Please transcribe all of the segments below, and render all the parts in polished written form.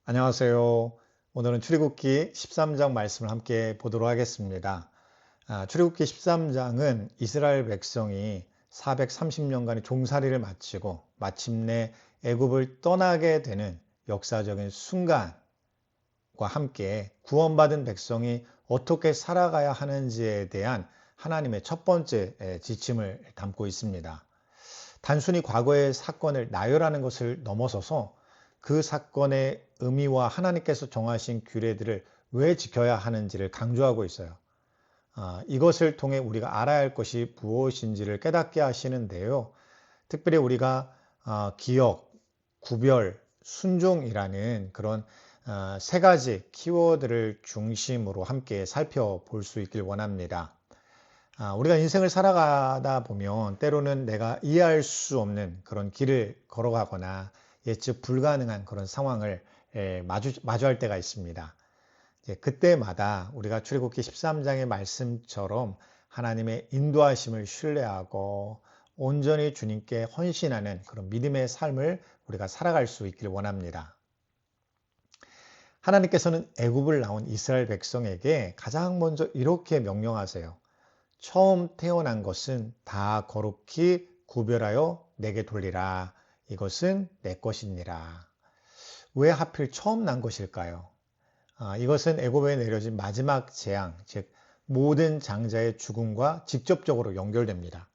안녕하세요. 오늘은 출애굽기 13장 말씀을 함께 보도록 하겠습니다. 출애굽기 13장은 이스라엘 백성이 430년간의 종살이를 마치고 마침내 애굽을 떠나게 되는 역사적인 순간과 함께 구원받은 백성이 어떻게 살아가야 하는지에 대한 하나님의 첫 번째 지침을 담고 있습니다. 단순히 과거의 사건을 나열하는 것을 넘어서서 그 사건의 의미와 하나님께서 정하신 규례들을 왜 지켜야 하는지를 강조하고 있어요. 이것을 통해 우리가 알아야 할 것이 무엇인지를 깨닫게 하시는데요. 특별히 우리가 기억, 구별, 순종이라는 그런 세 가지 키워드를 중심으로 함께 살펴볼 수 있길 원합니다. 우리가 인생을 살아가다 보면 때로는 내가 이해할 수 없는 그런 길을 걸어가거나 예측 불가능한 그런 상황을 마주할 때가 있습니다. 그때마다 우리가 출애굽기 13장의 말씀처럼 하나님의 인도하심을 신뢰하고 온전히 주님께 헌신하는 그런 믿음의 삶을 우리가 살아갈 수 있길 원합니다. 하나님께서는 애굽을 나온 이스라엘 백성에게 가장 먼저 이렇게 명령하세요. 처음 태어난 것은 다 거룩히 구별하여 내게 돌리라. 이것은 내 것이니라. 왜 하필 처음 난 것일까요? 이것은 애굽에 내려진 마지막 재앙, 즉 모든 장자의 죽음과 직접적으로 연결됩니다.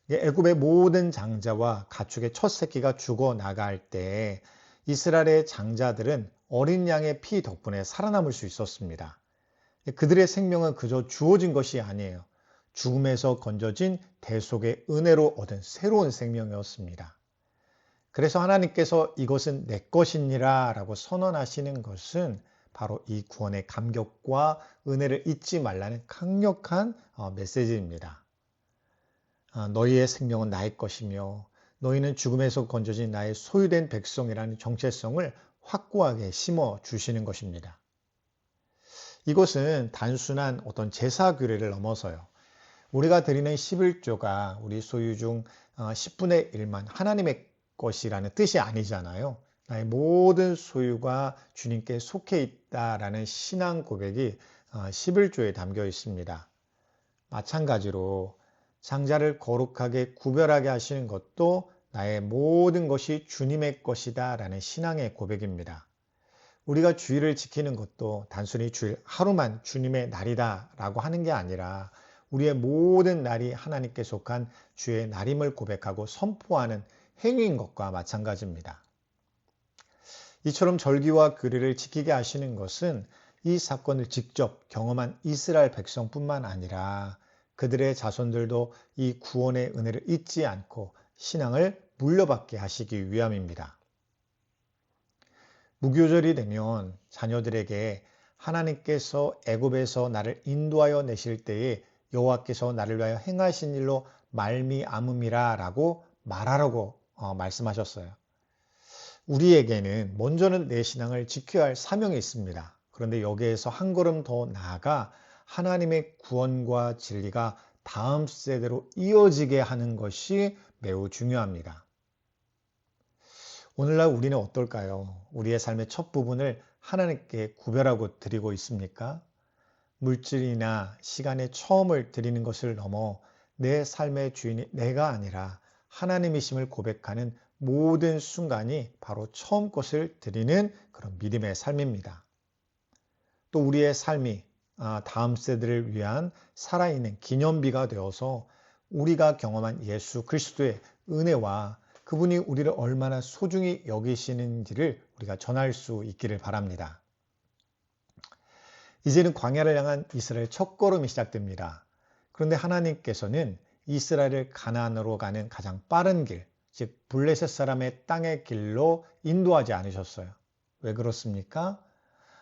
애굽의 모든 장자와 가축의 첫 새끼가 죽어 나갈 때 이스라엘의 장자들은 어린 양의 피 덕분에 살아남을 수 있었습니다. 그들의 생명은 그저 주어진 것이 아니에요. 죽음에서 건져진 대속의 은혜로 얻은 새로운 생명이었습니다. 그래서 하나님께서 이것은 내 것이니라 라고 선언하시는 것은 바로 이 구원의 감격과 은혜를 잊지 말라는 강력한 메시지입니다. 너희의 생명은 나의 것이며 너희는 죽음에서 건져진 나의 소유된 백성이라는 정체성을 확고하게 심어 주시는 것입니다. 이것은 단순한 어떤 제사 규례를 넘어서요. 우리가 드리는 11조가 우리 소유 중 10분의 1만 하나님의 것이라는 뜻이 아니잖아요. 나의 모든 소유가 주님께 속해 있다라는 신앙 고백이 11조에 담겨 있습니다. 마찬가지로 장자를 거룩하게 구별하게 하시는 것도 나의 모든 것이 주님의 것이다 라는 신앙의 고백입니다. 우리가 주일을 지키는 것도 단순히 주일 하루만 주님의 날이다 라고 하는 게 아니라 우리의 모든 날이 하나님께 속한 주의 날임을 고백하고 선포하는 행위인 것과 마찬가지입니다. 이처럼 절기와 규례를 지키게 하시는 것은 이 사건을 직접 경험한 이스라엘 백성뿐만 아니라 그들의 자손들도 이 구원의 은혜를 잊지 않고 신앙을 물려받게 하시기 위함입니다. 무교절이 되면 자녀들에게 하나님께서 애굽에서 나를 인도하여 내실 때에 여호와께서 나를 위하여 행하신 일로 말미암음이라 라고 말하라고 말씀하셨어요. 우리에게는 먼저는 내 신앙을 지켜야 할 사명이 있습니다. 그런데 여기에서 한 걸음 더 나아가 하나님의 구원과 진리가 다음 세대로 이어지게 하는 것이 매우 중요합니다. 오늘날 우리는 어떨까요? 우리의 삶의 첫 부분을 하나님께 구별하고 드리고 있습니까? 물질이나 시간의 처음을 드리는 것을 넘어 내 삶의 주인이 내가 아니라 하나님이심을 고백하는 모든 순간이 바로 처음 것을 드리는 그런 믿음의 삶입니다. 또 우리의 삶이 다음 세대를 위한 살아있는 기념비가 되어서 우리가 경험한 예수 그리스도의 은혜와 그분이 우리를 얼마나 소중히 여기시는지를 우리가 전할 수 있기를 바랍니다. 이제는 광야를 향한 이스라엘 첫걸음이 시작됩니다. 그런데 하나님께서는 이스라엘을 가나안으로 가는 가장 빠른 길, 즉 블레셋 사람의 땅의 길로 인도하지 않으셨어요. 왜 그렇습니까?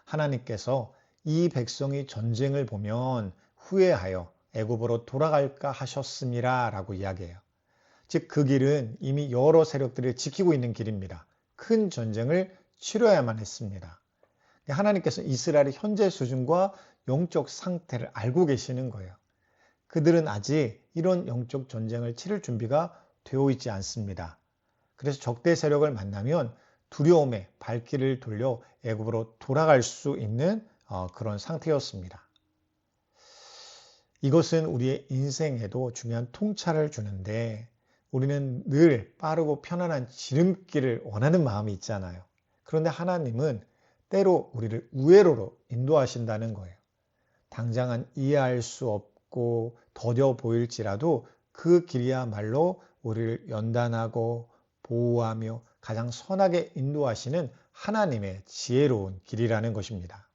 하나님께서 이 백성이 전쟁을 보면 후회하여 애굽으로 돌아갈까 하셨습니다 라고 이야기해요. 즉 그 길은 이미 여러 세력들을 지키고 있는 길입니다. 큰 전쟁을 치러야만 했습니다. 하나님께서 이스라엘의 현재 수준과 영적 상태를 알고 계시는 거예요. 그들은 아직 이런 영적 전쟁을 치를 준비가 되어 있지 않습니다. 그래서 적대 세력을 만나면 두려움에 발길을 돌려 애굽으로 돌아갈 수 있는 그런 상태였습니다. 이것은 우리의 인생에도 중요한 통찰을 주는데 우리는 늘 빠르고 편안한 지름길을 원하는 마음이 있잖아요. 그런데 하나님은 때로 우리를 우회로로 인도하신다는 거예요. 당장은 이해할 수 없고 더뎌 보일지라도 그 길이야말로 우리를 연단하고 보호하며 가장 선하게 인도하시는 하나님의 지혜로운 길이라는 것입니다.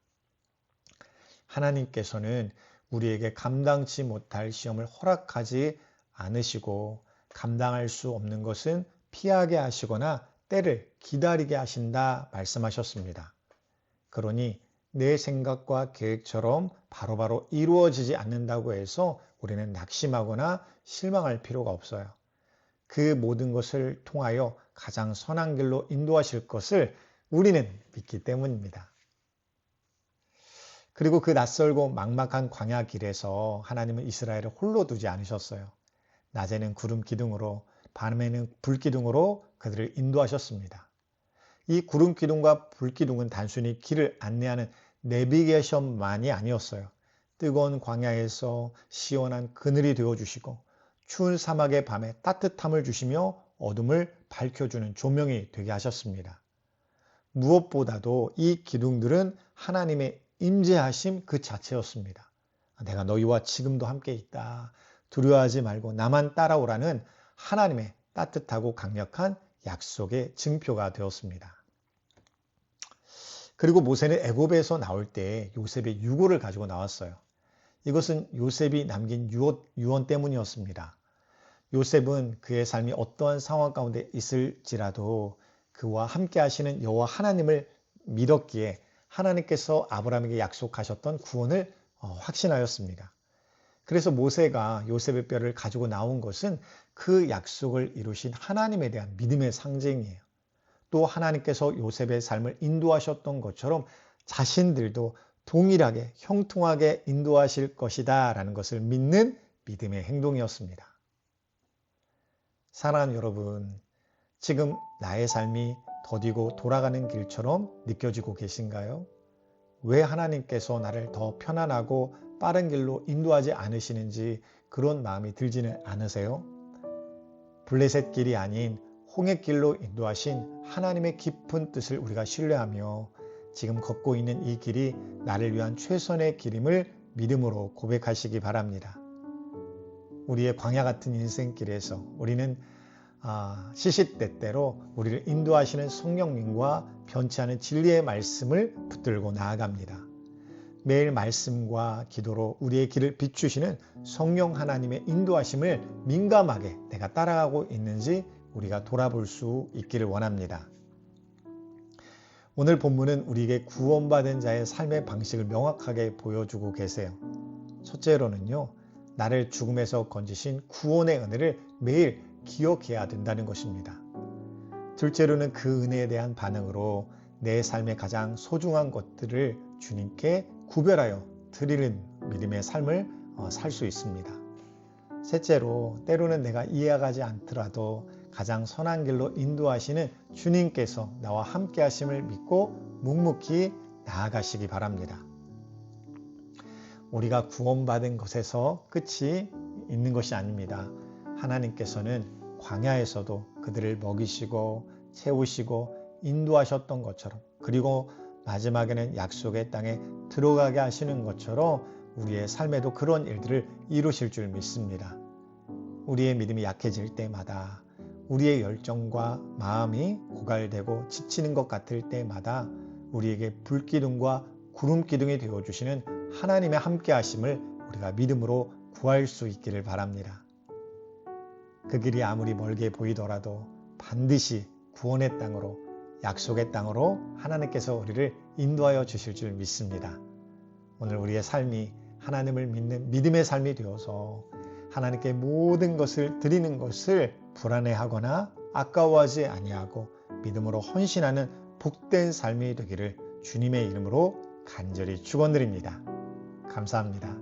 하나님께서는 우리에게 감당치 못할 시험을 허락하지 않으시고 감당할 수 없는 것은 피하게 하시거나 때를 기다리게 하신다 말씀하셨습니다. 그러니 내 생각과 계획처럼 바로바로 이루어지지 않는다고 해서 우리는 낙심하거나 실망할 필요가 없어요. 그 모든 것을 통하여 가장 선한 길로 인도하실 것을 우리는 믿기 때문입니다. 그리고 그 낯설고 막막한 광야 길에서 하나님은 이스라엘을 홀로 두지 않으셨어요. 낮에는 구름 기둥으로, 밤에는 불 기둥으로 그들을 인도하셨습니다. 이 구름 기둥과 불 기둥은 단순히 길을 안내하는 내비게이션만이 아니었어요. 뜨거운 광야에서 시원한 그늘이 되어주시고 추운 사막의 밤에 따뜻함을 주시며 어둠을 밝혀주는 조명이 되게 하셨습니다. 무엇보다도 이 기둥들은 하나님의 임재하심 그 자체였습니다. 내가 너희와 지금도 함께 있다. 두려워하지 말고 나만 따라오라는 하나님의 따뜻하고 강력한 약속의 증표가 되었습니다. 그리고 모세는 애굽에서 나올 때 요셉의 유고를 가지고 나왔어요. 이것은 요셉이 남긴 유언 때문이었습니다. 요셉은 그의 삶이 어떠한 상황 가운데 있을지라도 그와 함께 하시는 여호와 하나님을 믿었기에 하나님께서 아브라함에게 약속하셨던 구원을 확신하였습니다. 그래서 모세가 요셉의 뼈를 가지고 나온 것은 그 약속을 이루신 하나님에 대한 믿음의 상징이에요. 또 하나님께서 요셉의 삶을 인도하셨던 것처럼 자신들도 동일하게 형통하게 인도하실 것이다 라는 것을 믿는 믿음의 행동이었습니다. 사랑하는 여러분, 지금 나의 삶이 더디고 돌아가는 길처럼 느껴지고 계신가요? 왜 하나님께서 나를 더 편안하고 빠른 길로 인도하지 않으시는지 그런 마음이 들지는 않으세요? 블레셋 길이 아닌 홍해길로 인도하신 하나님의 깊은 뜻을 우리가 신뢰하며 지금 걷고 있는 이 길이 나를 위한 최선의 길임을 믿음으로 고백하시기 바랍니다. 우리의 광야 같은 인생길에서 우리는 시시때때로 우리를 인도하시는 성령님과 변치 않은 진리의 말씀을 붙들고 나아갑니다. 매일 말씀과 기도로 우리의 길을 비추시는 성령 하나님의 인도하심을 민감하게 내가 따라가고 있는지 우리가 돌아볼 수 있기를 원합니다. 오늘 본문은 우리에게 구원받은 자의 삶의 방식을 명확하게 보여주고 계세요. 첫째로는요, 나를 죽음에서 건지신 구원의 은혜를 매일 기억해야 된다는 것입니다. 둘째로는 그 은혜에 대한 반응으로 내 삶의 가장 소중한 것들을 주님께 구별하여 드리는 믿음의 삶을 살 수 있습니다. 셋째로 때로는 내가 이해하지 않더라도 가장 선한 길로 인도하시는 주님께서 나와 함께 하심을 믿고 묵묵히 나아가시기 바랍니다. 우리가 구원받은 것에서 끝이 있는 것이 아닙니다. 하나님께서는 광야에서도 그들을 먹이시고 채우시고 인도하셨던 것처럼, 그리고 마지막에는 약속의 땅에 들어가게 하시는 것처럼 우리의 삶에도 그런 일들을 이루실 줄 믿습니다. 우리의 믿음이 약해질 때마다, 우리의 열정과 마음이 고갈되고 지치는 것 같을 때마다 우리에게 불기둥과 구름기둥이 되어주시는 하나님의 함께 하심을 우리가 믿음으로 구할 수 있기를 바랍니다. 그 길이 아무리 멀게 보이더라도 반드시 구원의 땅으로, 약속의 땅으로 하나님께서 우리를 인도하여 주실 줄 믿습니다. 오늘 우리의 삶이 하나님을 믿는 믿음의 삶이 되어서 하나님께 모든 것을 드리는 것을 불안해하거나 아까워하지 아니하고 믿음으로 헌신하는 복된 삶이 되기를 주님의 이름으로 간절히 축원드립니다. 감사합니다.